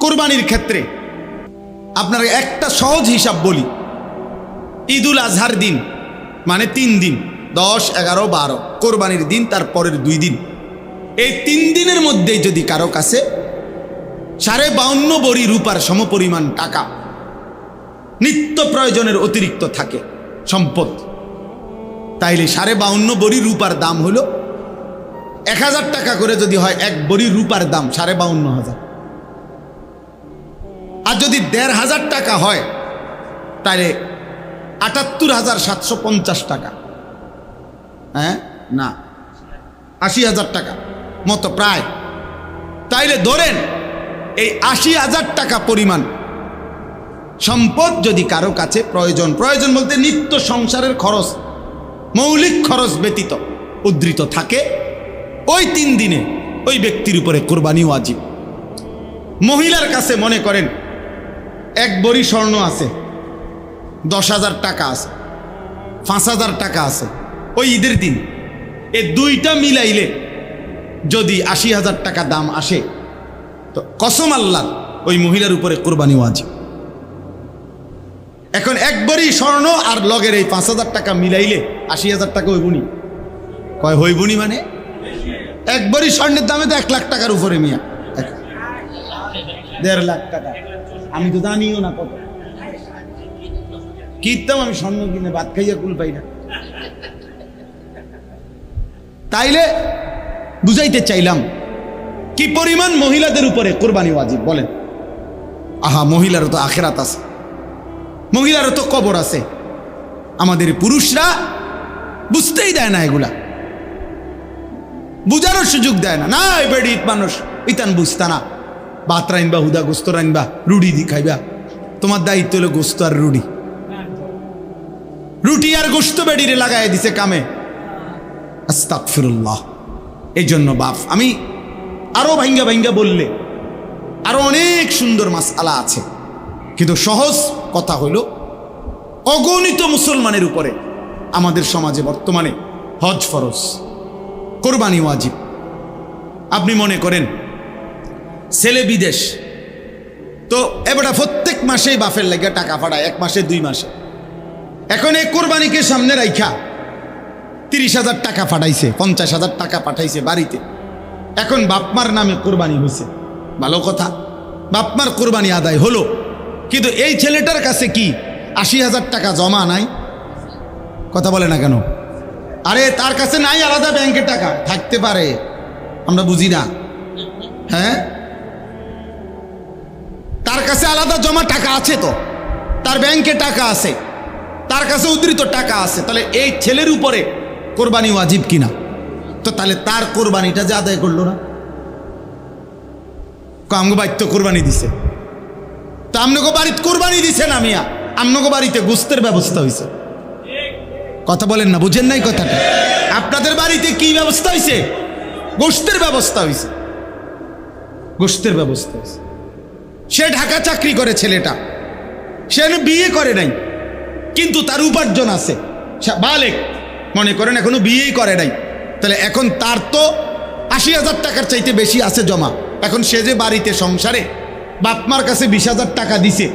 কোরবানির ক্ষেত্রে আপনার একটা সহজ হিসাব বলি। ঈদুল আজহার দিন মানে 3 দিন, 10, 11, 12, কোরবানির দিন তার পরের 2 দিন, এই 3 দিনের মধ্যেই যদি কারো কাছে 52.5 বড়ি রূপার সমপরিমাণ টাকা নিত্য প্রয়োজনের অতিরিক্ত থাকে সম্পদ, তাইলে 52.5 বড়ি রূপার দাম হলো 1000 টাকা করে। যদি হয় 1 বড়ি রূপার দাম 52,500, আর যদি 1,500 টাকা হয় তাহলে 78,750 টাকা, হ্যাঁ না 80,000 টাকা মতো প্রায়। তাইলে ধরেন এই 80,000 টাকা পরিমাণ সম্পদ যদি কারো কাছে প্রয়োজন বলতে নিত্য সংসারের খরচ, মৌলিক খরচ ব্যতীত উদ্ধৃত থাকে, ওই 3 দিনে ওই ব্যক্তির উপরে কোরবানি ওয়াজিব। মহিলার কাছে মনে করেন 1 বড়ি স্বর্ণ আছে, 10,000 টাকা আছে, 5,000 টাকা আছে, ওই ঈদের দিন এই 2টা মিলাইলে যদি 80,000 টাকা দাম আসে তো কসম আল্লাহ ওই মহিলার উপরে কোরবানি ওয়াজিব। এখন 1 বড়ি স্বর্ণ আর লগের এই 5,000 টাকা মিলাইলে 80,000 টাকা হইবনি, কয় হইবনি মানে 1 বড়ি স্বর্ণের দামে তো 1 লাখ টাকার উপরে মিয়া, 1.5 লাখ টাকা। আমি তো জানিও না কত কিনতাম, আমি স্বর্ণ কিনে ভাত খাইয়া কুল পাই না। তাইলে বুঝাইতে চাইলাম কি পরিমাণ মহিলাদের উপরে কোরবানি ওয়াজিব বলেন। আহা, মহিলারও তো আখেরাত আছে, মহিলারও তো কবর আছে। আমাদের পুরুষরা বুঝতেই দেয় না, এগুলা বুঝারও সুযোগ দেয় না। না বেড়ি মানুষ ইতান বুঝতা না, ভাত রাইনবা, হুদা গোস্ত রাইনবা, রুটি দি খাইবা, তোমার দায়িত্ব হলো গোস্ত আর রুটি। রুটি আর গোস্ত বেড়িরে লাগাই দিছে কামে, আস্তাগফিরুল্লাহ। এই জন্য বাপ, আমি আরো ভাঙ্গা বললে আরো অনেক সুন্দর মাসআলা আছে, কিন্তু সহজ কথা হইল অগণিত মুসলমানের উপরে আমাদের সমাজে বর্তমানে হজ ফরজ, কোরবানি ওয়াজিব। আপনি মনে করেন ছেলে বিদেশ, তো এবারে প্রত্যেক মাসেই বাপের লাগে টাকা পাঠায়, 1 মাসে 2 মাসে। এখন এই কোরবানিকে সামনে রাইখা 30,000 টাকা পাঠাইছে, 50,000 টাকা পাঠাইছে বাড়িতে। এখন বাপমার নামে কোরবানি হয়েছে, ভালো কথা, বাপমার কোরবানি আদায় হলো, কিন্তু এই ছেলেটার কাছে কি 80,000 টাকা জমা নাই? কথা বলে না কেন? আরে তার কাছে নাই আলাদা ব্যাংকে টাকা, থাকতে পারে, আমরা বুঝি না। হ্যাঁ, তার কাছে আলাদা জমা টাকা আছে, তো তার ব্যাংকে টাকা আছে, তার কাছে উদ্ধৃত টাকা আছে। তাহলে এই ছেলের উপরে কোরবানি ওয়াজিব কিনা? তো তাহলে তার কোরবানিটা যে আদায় করলো না, আমগো বাড়িতে কোরবানি দিছে, তা আমনগো বাড়িতে কোরবানি দিছে না মিয়া, আমনগো বাড়িতে গোস্তের ব্যবস্থা হয়েছে। কথা বলেন না, বুঝেন নাই কথাটা? আপনাদের বাড়িতে কি ব্যবস্থা হয়েছে? গোস্তের ব্যবস্থা হয়েছে, গোস্তের ব্যবস্থা হয়েছে। সে ঢাকা চাকরি করে ছেলেটা, সে বিয়ে করে নাই, কিন্তু তার উপার্জন আছে, বালেক মনে করেন এখনো বিয়েই করে নাই। তাহলে এখন তার তো 80,000 টাকার চাইতে বেশি আছে জমা। এখন সে যে বাড়িতে সংসারে বাপমার কাছে 20,000 টাকা দিছে,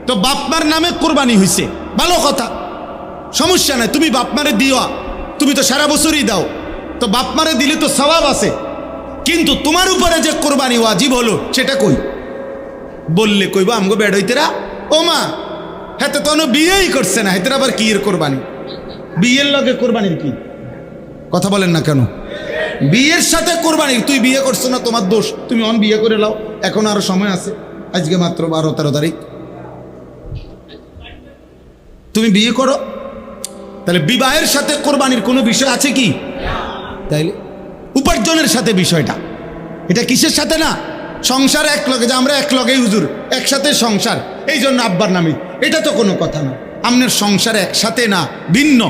তো বাপমার নামে কোরবানি হয়েছে, ভালো কথা, সমস্যা নাই, তুমি বাপমারে দিও, তুমি তো সারা বছরই দাও, তো বাপমারে দিলে তো সওয়াব আছে। কিন্তু তোমার উপরে যে কোরবানি ওয়াজিব হলো সেটা কই? বললে কইবা আমগো বেড হইতেরা, ও মা হেতে তো বিয়েই করছে না, হেতের আবার কি এর কোরবানি? বিয়ের লগে কোরবানির কি? কথা বলেন না কেন? বিয়ের সাথে কোরবানি, তুই বিয়ে করছো না তোমার দোষ, তুমি অন বিয়ে করে লাও, এখন আরো সময় আছে, আজকে মাত্র 12-13 তারিখ, তুমি বিয়ে করো। তাহলে বিবাহের সাথে কোরবানির কোনো বিষয় আছে কি? তাইলে উপার্জনের সাথে বিষয়টা, এটা কিসের সাথে না? সংসার এক লগে, যে আমরা এক লগেই হুজুর একসাথে সংসার, এই জন্য আব্বার নামে, এটা তো কোনো কথা না। আপনার সংসার একসাথে না, ভিন্ন,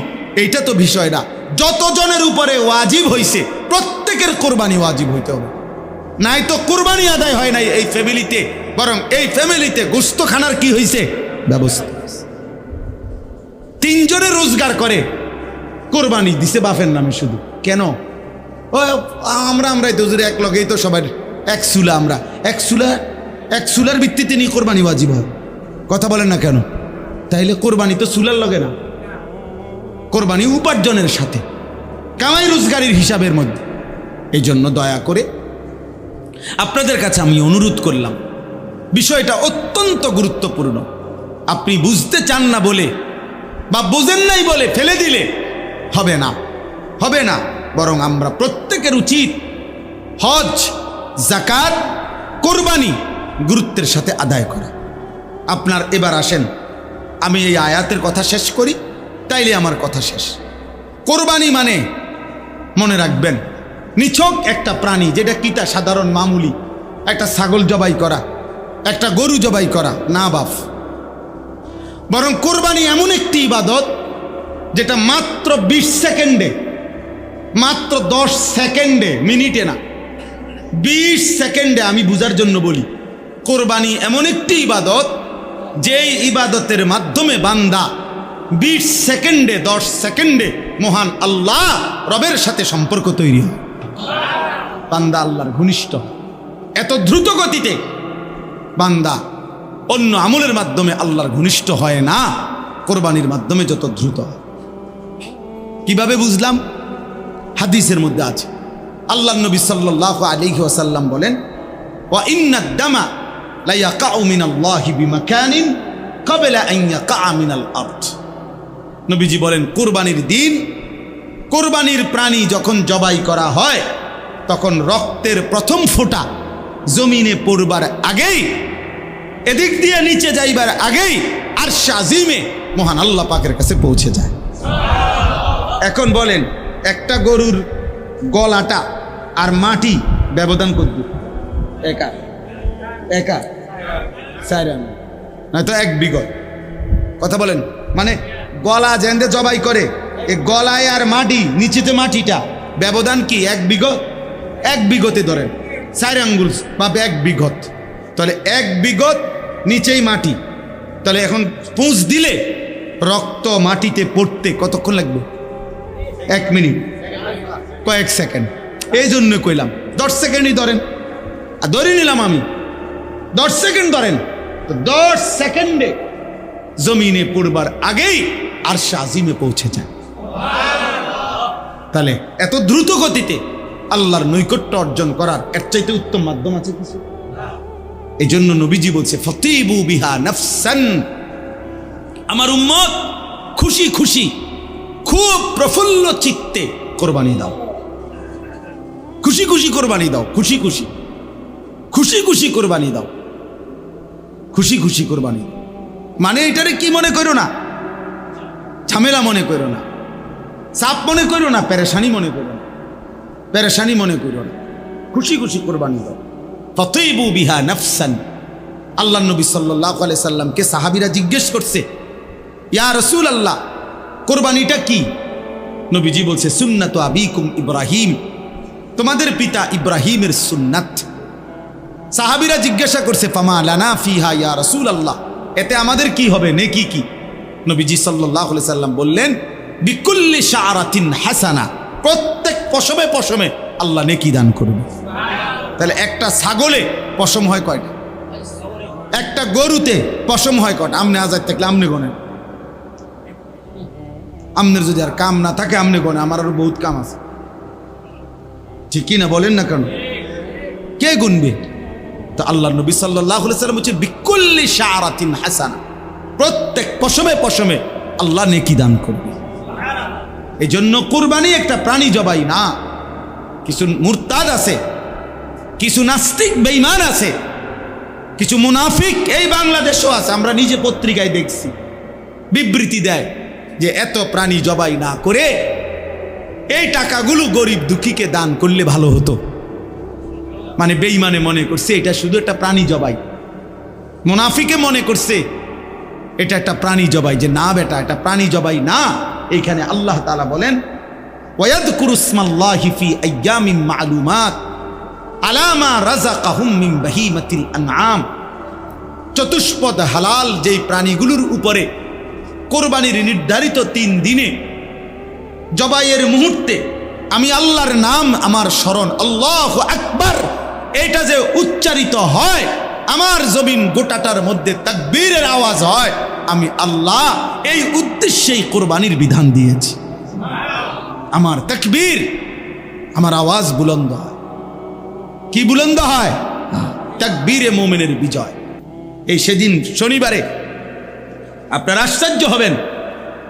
এইটা তো বিষয় না। যতজনের উপরে ওয়াজিব হইছে প্রত্যেকের কোরবানি ওয়াজিব হইতে হবে, নাই তো কোরবানি আদায় হয় নাই এই ফ্যামিলিতে, বরং এই ফ্যামিলিতে গোস্ত খানার কি হইছে ব্যবস্থা। 3 জনে রোজগার করে, কোরবানি দিছে বাপের নামে শুধু, কেন? ও আমরাই তো হুজুর এক লগেই তো সবার এক চুলা, আমরা এক চুলা এক চুলার ভিত্তিতে নিয়ে কোরবানি ওয়াজিব হয়। কথা বলেন না কেন? তাইলে কোরবানি তো চুলার লগে না, কোরবানি উপার্জনের সাথে, কামাই রোজগারের হিসাবের মধ্যে। এই জন্য দয়া করে আপনাদের কাছে আমি অনুরোধ করলাম, বিষয়টা অত্যন্ত গুরুত্বপূর্ণ। আপনি বুঝতে চান না বলে বা বোঝেন নাই বলে ফেলে দিলে হবে না, হবে না। বরং আমরা প্রত্যেকের উচিত হজ, যাকাত, কোরবানি গুরুত্বের সাথে আদায় করা। আপনার এবার আসেন, আমি এই আয়াতের কথা শেষ করি, তাইলে আমার কথা শেষ। কোরবানি মানে মনে রাখবেন নিছক একটা প্রাণী, যেটা কিতা সাধারণ মামুলি একটা ছাগল জবাই করা, একটা গরু জবাই করা না বাপ। বরং কোরবানি এমন একটি ইবাদত যেটা মাত্র 20 সেকেন্ডে, মাত্র 10 সেকেন্ডে, মিনিটে না, 20 সেকেন্ডে, আমি বুঝার জন্য বলি, কোরবানি এমন একটি ইবাদত যেই ইবাদতের মাধ্যমে বান্দা 20 সেকেন্ডে, 10 সেকেন্ডে মহান আল্লাহ রবের সাথে সম্পর্ক তৈরি হয়, বান্দা আল্লাহর ঘনিষ্ঠ হয়। এত দ্রুত গতিতে বান্দা অন্য আমলের মাধ্যমে আল্লাহর ঘনিষ্ঠ হয় না, কোরবানির মাধ্যমে যত দ্রুত হয়। কিভাবে বুঝলাম? হাদিসের মধ্যে আছে, আল্লাহ নবী সাল্লাল্লাহু আলাইহি ওয়াসাল্লাম বলেন, ওয়া ইন্নাদ দামা লা ইয়াকাউ মিনাল্লাহি বিমাকানিন ক্বাবলা আন ইয়াকা মিনাল আরদ। নবীজি বলেন, কুরবানির দিন, কোরবানির প্রাণী যখন জবাই করা হয়, তখন রক্তের প্রথম ফোঁটা জমিনে পড়বার আগেই, এদিক দিয়ে নিচে যাইবার আগেই আরশ আজিমে মহান আল্লাহ পাকের কাছে পৌঁছে যায়। এখন বলেন, একটা গরুর গলাটা আর মাটি ব্যবধান করব, একা একা 4 আনা, নয়তো 1 বিঘত। কথা বলেন, মানে গলা যেন্দে জবাই করে, এই গলায় আর মাটি, নিচেতে মাটিটা ব্যবধান কি 1 বিঘত? 1 বিঘতে ধরেন 4 আঙ্গুল বা 1 বিঘত, তাহলে 1 বিঘত নিচেই মাটি। তাহলে এখন পুঁজ দিলে রক্ত মাটিতে পড়তে কতক্ষণ লাগবে? 1 মিনিট, কয়েক সেকেন্ড। এই জন্য কইলাম 10 সেকেন্ডই ধরেন, আর ধরে নিলাম আমি 10 সেকেন্ড ধরেন, তো 10 সেকেন্ডে জমিনে পড়বার আগেই আরশ আজিমে পৌঁছে যায়। তাহলে এত দ্রুত গতিতে আল্লাহর নৈকট্য অর্জন করার এর চাইতে উত্তম মাধ্যম আছে কিছু? এই জন্য নবীজি বলছে, ফতিবু বিহা নাফসান, আমার উম্মত খুশি খুশি, খুব প্রফুল্ল চিত্তে কোরবানি দাও, খুশি খুশি কোরবানি দাও, খুশি খুশি, খুশি খুশি কোরবানি দাও, খুশি খুশি কোরবানি দাও। মানে এটারে কি মনে করো না, ঝামেলা মনে করো না, চাপ মনে করো না, পেরেশানি মনে করো না, পেরেশানি মনে করো না, খুশি খুশি কোরবানি দাও। ফতিবু বিহা নাফসান। আল্লাহ নবী সাল্লাল্লাহু আলাইহি সাল্লামকে সাহাবীরা জিজ্ঞেস করছে, ইয়া রাসূলুল্লাহ, কোরবানিটা কি? নবীজি বলছে, সুন্নাতু আবিকুম ইব্রাহিম, তোমাদের পিতা ইব্রাহিমের সুন্নাত। সাহাবীরা জিজ্ঞাসা করছে, ফামা লানা ফিহা ইয়া রাসূলুল্লাহ, এতে আমাদের কি হবে, নেকি কি? নবীজি সাল্লাল্লাহু আলাইহি সাল্লাম বললেন, বিকুল্লি শাআরাতিন হাসানা, প্রত্যেক পশমে পশমে আল্লাহ নেকি দান করবে। তাহলে একটা ছাগলে পশম হয় কয়টা? একটা গরুতে পশম হয় কয়টা? আমনে আজাদ থাকলে আমনে গোনেন, আমনের যদি আর কাম না থাকে আমনে গোনে, আমার আরো বহুত কাম আছে, ঠিক কি না? বলেন না কেন? কে গুনবে? তো আল্লাহ নবী সাল্লাল্লাহু আলাইহি সাল্লাম বলছে, বিকুল্লি শাআরাতিন হাসানা, প্রত্যেক পশমে পশমে আল্লাহ নেকি দান করবে। এই জন্য কুরবানি একটা প্রাণী জবাই না। কিছু মুরতাদ আছে, কিছু নাস্তিক বেঈমান আছে, কিছু মুনাফিক এই বাংলাদেশও আছে, আমরা নিজে পত্রিকায় দেখছি, বিবৃতি দেয় যে এত প্রাণী জবাই না করে এই টাকাগুলো গরিব দুঃখীকে দান করলে ভালো হতো। মানে বেঈমানে মনে করছে এটা শুধু একটা প্রাণী জবাই, মুনাফিকে মনে করছে এটা একটা প্রাণী জবাই। যে না বেটা, এটা প্রাণী জবাই না। এইখানে আল্লাহ তাআলা বলেন, ওয়ায়াযকুরু ইসমাল্লাহি ফি আইয়ামিন মা'লুমাত আলা মা রাযাকাহুম মিন বাহিমাতিল আনআম, চতুষ্পদ হালাল যেই প্রাণীগুলোর উপরে কোরবানির নির্ধারিত 3 দিনে জবাইয়ের মুহূর্তে আমি আল্লাহর নাম, আমার স্মরণ, আল্লাহু আকবার, এটা যে উচ্চারিত হয়, আমার জমিন গোটাটার মধ্যে তাকবীরের আওয়াজ হয়, আমি আল্লাহ এই উদ্দেশ্যেই কোরবানির বিধান দিয়েছি। আমার তাকবীর, আমার আওয়াজ বুলন্দ হয়। কি বুলন্দ হয়? তাকবীরে মুমিনের বিজয়। এই সেদিন শনিবারে আপনারা আশ্চর্য হবেন,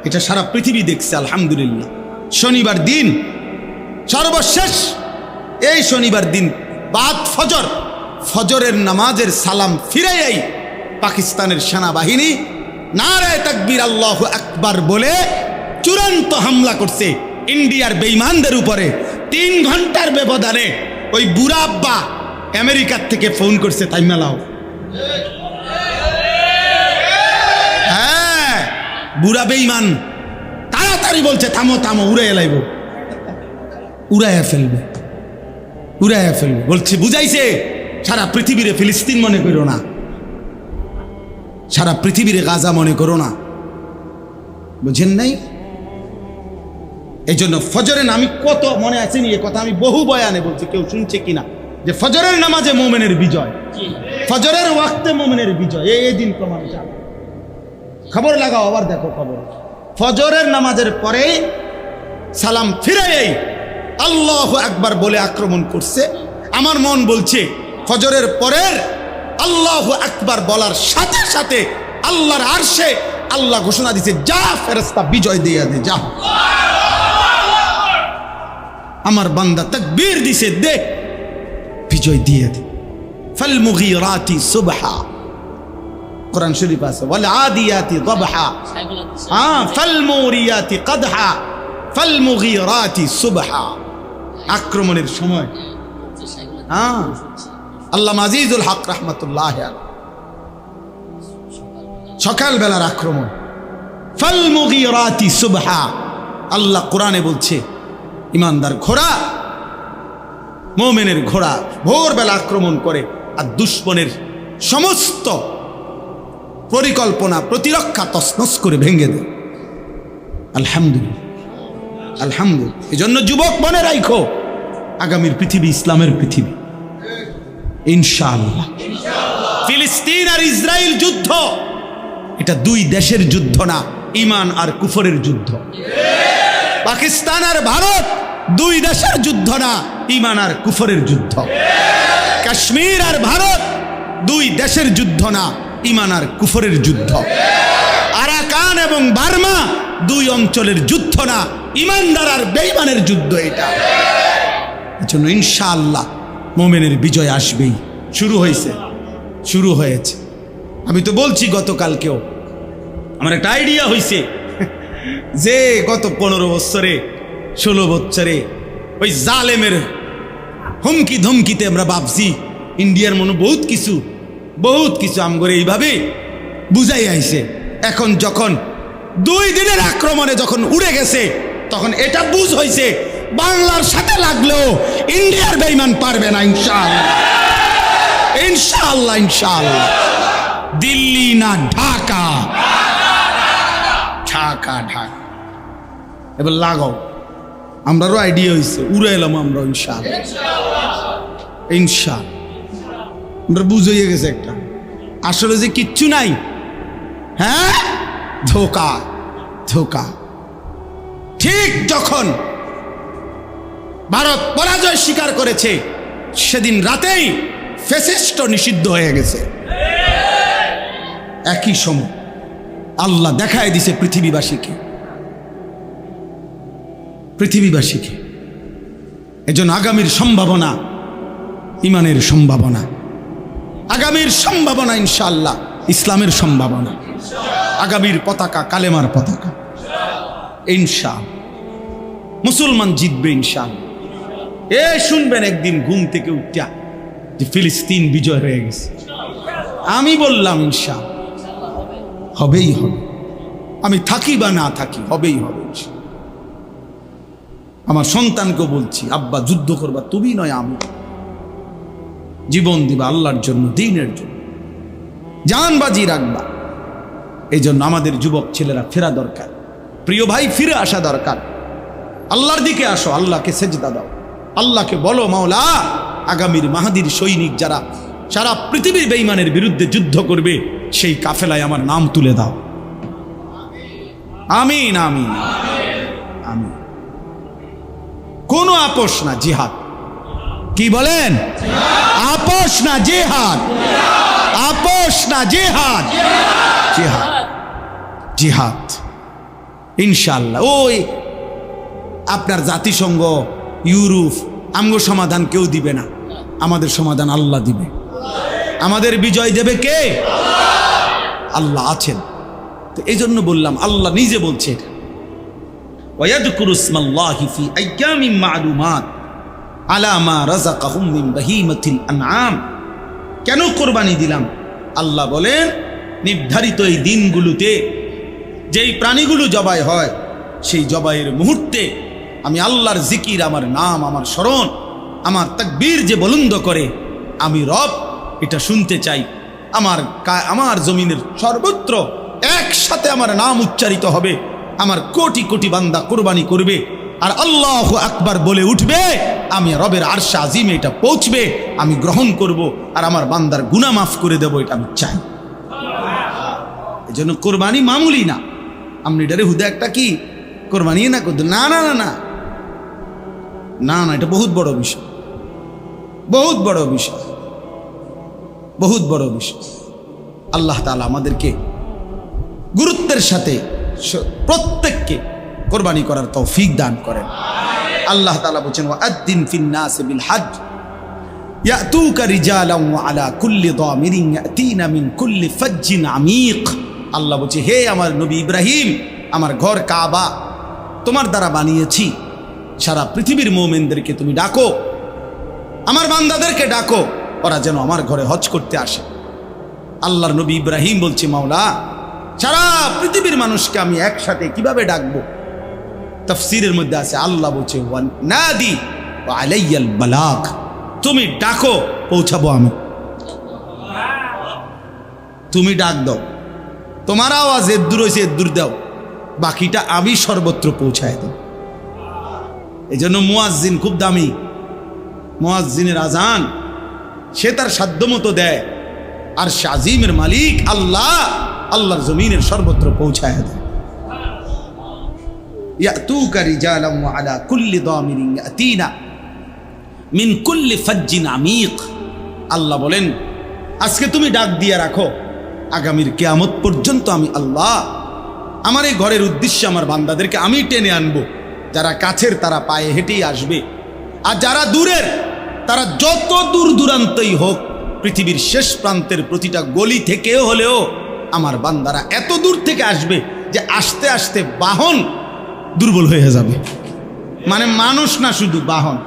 এটা সারা পৃথিবী দেখছে আলহামদুলিল্লাহ। শনিবার দিন সর্বশেষ, এই শনিবার দিন বাদ ফজর, ফজরের নামাজের সালাম ফিরাইয়াই পাকিস্তানের সেনাবাহিনী নারায়ে তাকবীর আল্লাহু আকবার বলে চূড়ান্ত হামলা করছে ইন্ডিয়ার বেঈমানদের উপরে। 3 ঘন্টার ব্যবধানে ওই বুড়া আব্বা আমেরিকার থেকে ফোন করছে, তাইমালাও। হ্যাঁ, বুড়া বেঈমান তাড়াতাড়ি বলছে থামো থামো, উড়াইয়া লাইব, উড়াইয়া ফেলবে, উড়াইয়া ফেলবে। বলছে বুঝাইছে সারা পৃথিবীরে ফিলিস্তিন মনে করো না, সারা পৃথিবীরে গাজা মনে করো না, বুঝেন নাই? এই জন্য ফজরের, আমি কত মনে আছে নি এ কথা, আমি বহু বয়ানে বলছি, কেউ শুনছে কিনা, যে ফজরের নামাজে মুমিনের বিজয়, ফজরের ওয়াক্তে মুমিনের বিজয়, এই দিন প্রমাণ চাল। খবর লাগাও, আবার দেখো খবর। ফজরের নামাজের পরে সালাম ফিরাই আল্লাহু আকবার বলে আক্রমণ করছে। আমার মন বলছে ফজরের পরের আল্লাহু আকবার বলার সাথে সাথে আল্লাহর আরশে আল্লাহ ঘোষণা দিছে, যা ফেরেশতা বিজয় দিয়ে দে, যা। আমার বান্দা তাকবীর দিছে, দে বিজয় দিয়ে দে। ফাল মুগীরাতি সুবহা, কোরআন শরীফ আছে, ওয়াল আদিয়াতি দবহা, ফাল মুরিয়াতি কদহা, ফাল মুগীরাতি সুবহা। আক্রমণের সময় আল্লামা আজিজুল হক রাহমাতুল্লাহ আলাইহি সকাল বেলার আক্রমণ, ফাল মুগীরাতি সুবহা। আল্লাহ কোরআনে বলছে ইমানদার ঘোড়া, মুমিনের ঘোড়া ভোরবেলা আক্রমণ করে আর দুশমনের সমস্ত পরিকল্পনা প্রতিরক্ষা তছনছ করে ভেঙে দেয়। আলহামদুলিল্লাহ, আলহামদুলিল্লাহ। এজন্য যুবক মনে রাখো, আগামীর পৃথিবী ইসলামের পৃথিবী ইনশাআল্লাহ। ফিলিস্তিন আর ইসরায়েল যুদ্ধ, এটা 2 দেশের যুদ্ধ না, ঈমান আর কুফরের যুদ্ধ। পাকিস্তান আর ভারত 2 দেশের যুদ্ধ না, ঈমান আর কুফরের যুদ্ধ। কাশ্মীর আর ভারত 2 দেশের যুদ্ধ না, ঈমান আর কুফরের যুদ্ধ। আরাকান এবং বার্মা 2 অঞ্চলের যুদ্ধ না, ঈমানদার আর বেঈমানের যুদ্ধ এটা। এজন্য ইনশাআল্লাহ মুমিনের বিজয় আসবেই। শুরু হয়েছে, শুরু হয়েছে। আমি তো বলছি গতকালকেও, আমার একটা আইডিয়া হয়েছে যে গত 15 বছরে 16 বছরে ওই জালেমের হুমকি ধমকিতে আমরা ভাবছি ইন্ডিয়ার মনে বহুত কিছু আমগরে এইভাবে বুঝাই আইছে। এখন যখন 2 দিনের আক্রমণে যখন উড়ে গেছে, তখন এটা বুঝ হয়েছে বাংলার সাথে লাগলেও ইন্ডিয়ার বেঈমান পারবে না। ইনশাআল্লাহ, ইনশাআল্লাহ, ইনশাআল্লাহ। দিল্লি না ঢাকা, ঢাকা, ঢাকা। এবার লাগাও, আমরারও আইডিয়া হয়েছে, উড়ে এলাম আমরা ইনশাআল্লাহ, ইনশাআল্লাহ। আমরা বুঝে গেছে একটা আসলে যে কিচ্ছু নাই, হ্যাঁ, ধোকা, ধোকা। ঠিক যখন ভারত পরাজয় স্বীকার করেছে, সেদিন রাতেই ফ্যাসিস্ট নিষিদ্ধ হয়ে গেছে। একই সময় আল্লাহ দেখায় দিছে পৃথিবীবাসীকে, পৃথিবীবাসীকে। এজন্য আগামীর সম্ভাবনা ঈমানের সম্ভাবনা, আগামীর সম্ভাবনা ইনশাআল্লাহ ইসলামের সম্ভাবনা, আগামীর পতাকা কালেমার পতাকা ইনশাআল্লাহ। মুসলমান জিতবে ইনশাআল্লাহ। শুনবেন একদিন ঘুম থেকে উঠা যে ফিলিস্তিন বিজয় হয়ে গেছে। আমি বললাম ইনশাআল্লাহ হবেই হবে, আমি থাকি বা না থাকি হবেই হবে। আমার সন্তানকে বলছি, আব্বা যুদ্ধ করবা তুমি নয় আমি, জীবন দিবা আল্লাহর জন্য, দ্বীনের জন্য, জান বাজি রাখবা। এই জন্য আমাদের যুবক ছেলেরা ফেরা দরকার, প্রিয় ভাই ফিরে আসা দরকার। আল্লাহর দিকে আসো, আল্লাহকে সেজদা দাও, আল্লাহকে বলো মাওলা আগামীর মাহাদির সৈনিক যারা সারা পৃথিবীর বেঈমানের বিরুদ্ধে যুদ্ধ করবে, সেই কাফেলায় আমার নাম তুলে দাও। আমিন আমিন আমিন। কোনো আপোষ না, জিহাদ। কি বলেন? আপোষ না, জিহাদ। আপোষ না, জিহাদ। জিহাদ জিহাদ ইনশাআল্লাহ। ওই আপনার জাতিসংঘ, ইউরোপ আমগো সমাধান কেউ দিবে না, আমাদের সমাধান আল্লাহ দিবে। আমাদের বিজয় দেবে কে? আল্লাহ আছেন। তো এই জন্য বললাম, আল্লাহ নিজে বলছে ওয়ায়াযকুরু ইসমাল্লাহি ফি আইয়ামিন মা'লুমাত আলা মা রাযাকাহুম মিন বাহিমাতিল আনআম। কেন কোরবানি দিলাম? আল্লাহ বলেন, নির্ধারিত এই দিনগুলোতে যেই প্রাণীগুলো জবাই হয়, সেই জবাইয়ের মুহূর্তে আমি আল্লাহর জিকির, আমার নাম, আমার স্মরণ, আমার তাকবীর যে বুলন্দ করে, আমি রব এটা শুনতে চাই। আমার জমিনের সর্বত্র একসাথে আমার নাম উচ্চারিত হবে, আমার কোটি কোটি বান্দা কোরবানি করবে, আর আল্লাহু আকবার বলে উঠবে, আমি রবের আরশে আজিমে এটা পৌঁছবে, আমি গ্রহণ করব, আর আমার বান্দার গুনাহ মাফ করে দেব, এটা আমি চাই। এই জন্য কোরবানি মামুলি না। আপনি এটারে হুদা একটা কি কোরবানি না করতে, না না না না না না, এটা বহুত বড় বিষয়, বহুত বড় বিষয়, বহুত বড় বিষয়। আল্লাহ তাআলা আমাদেরকে গুরুত্বের সাথে প্রত্যেককে কোরবানি করার তৌফিক দান করেন। আল্লাহ তাআলা বলেন, ওয়াআদ্দিন ফিন নাস বিল হজ ইয়াতুকা রিজালান ওয়া আলা কুল্লি দামিরিন ইয়াতিনা মিন কুল্লি ফাজ্জিন আমিক। আল্লাহ বলছে, হে আমার নবী ইব্রাহিম, আমার ঘর কাবা তোমার দ্বারা বানিয়েছি, সারা পৃথিবীর মুমিনদেরকে তুমি ডাকো, আমার বান্দাদেরকে ডাকো, ওরা যেন আমার ঘরে হজ করতে আসে। আল্লাহর নবী ইব্রাহিম বলছে, মাওলা সারা পৃথিবীর মানুষকে আমি একসাথে কিভাবে ডাকবো? তাফসীরের মধ্যে আছে, আল্লাহ বলছে, নাদি ওয়া আলাইয়াল বালাগ, তুমি ডাকো, পৌঁছাবো আমি। তুমি ডাক দাও, তোমার আওয়াজ এদ্দুর হয়েছে এদ্দুর দাও, বাকিটা আমি সর্বত্র পৌঁছায় দাও। এই জন্য মুয়াজ্জিন খুব দামি। মুয়াজ্জিনের আজান সে তার সাধ্যমতো দেয়, আর শাজিমের মালিক আল্লাহ, আল্লাহর জমিনের সর্বত্র পৌঁছায় দেয়। ইয়াতুকা রিজালান ওয়া আলা কুল্লি দামিরিন ইয়াতিনা মিন কুল্লি ফাজ্জিন আমিক। আল্লাহ বলেন, আজকে তুমি ডাক দিয়ে রাখো, আগামীর কিয়ামত পর্যন্ত আমি আল্লাহ আমার এই ঘরের উদ্দেশ্যে আমার বান্দাদেরকে আমি টেনে আনবো। যারা কাছের তারা পায়ে হেঁটেই আসবে, আর যারা দূরের তারা যত দূর দূরান্তই হোক, পৃথিবীর শেষ প্রান্তের প্রতিটা গলি থেকেও হলেও আমার বান্দারা এত দূর থেকে আসবে যে আস্তে আস্তে বাহন দুর্বল হয়ে যাবে। মানে মানুষ না, শুধু বাহন।